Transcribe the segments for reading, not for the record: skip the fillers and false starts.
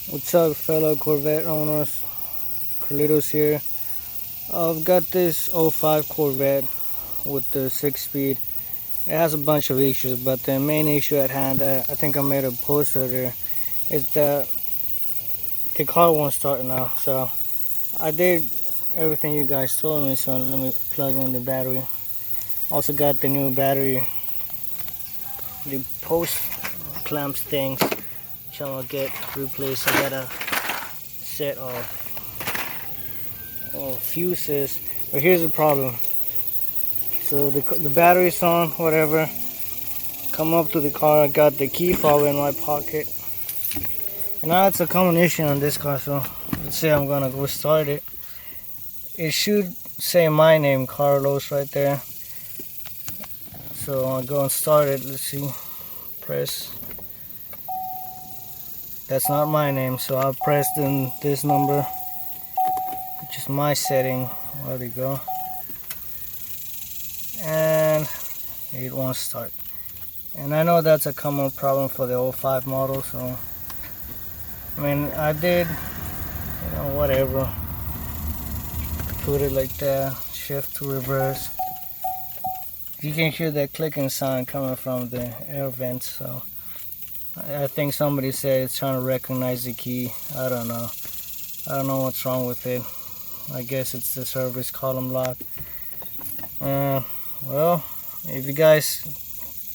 What's up, fellow Corvette owners? Carlitos here. I've got this '05 Corvette with the 6-speed. It has a bunch of issues, but the main issue at hand, I think I made a post earlier, is that the car won't start now. So I did everything you guys told me, so let me plug in the battery. Also got the new battery, the post clamps things, which I'm gonna get replaced. I got a set of fuses, but here's the problem. So the battery's on, whatever. Come up to the car, I got the key fob in my pocket, and now it's a common issue on this car. So let's say I'm gonna go start it. It should say my name, Carlos, right there. So I'll go and start it. Let's see. Press. That's not my name, so I'll press in this number, which is my setting. There we go. And it won't start. And I know that's a common problem for the '05 model, so I mean, I did, whatever. Put it like that, shift to reverse. You can hear that clicking sound coming from the air vents, so I think somebody said it's trying to recognize the key. I don't know. I don't know what's wrong with it. I guess it's the service column lock. Well, if you guys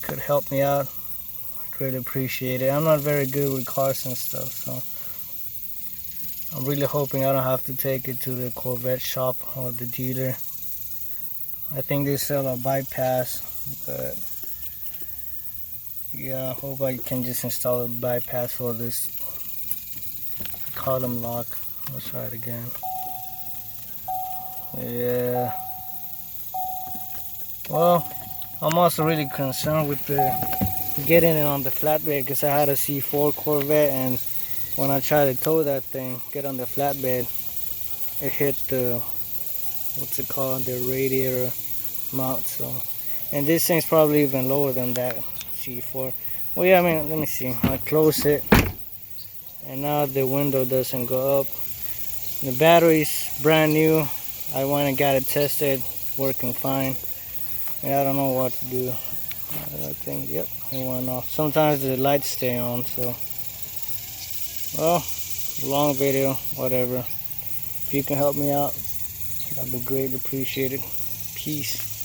could help me out, I'd really appreciate it. I'm not very good with cars and stuff, so I'm really hoping I don't have to take it to the Corvette shop or the dealer. I think they sell a bypass, but yeah, I hope I can just install a bypass for this column lock. Let's try it again. Yeah. Well, I'm also really concerned with getting it on the flatbed, because I had a C4 Corvette, and when I tried to tow that thing, get on the flatbed, it hit the, what's it called, the radiator mount. So, and this thing's probably even lower than that C4. Well, yeah, I mean, let me see. I close it, and now the window doesn't go up. The battery's brand new. I went and got it tested, working fine. And I don't know what to do. I think, yep, it went off. Sometimes the lights stay on, so. Well, long video, whatever. If you can help me out, that'd be greatly appreciated. Peace.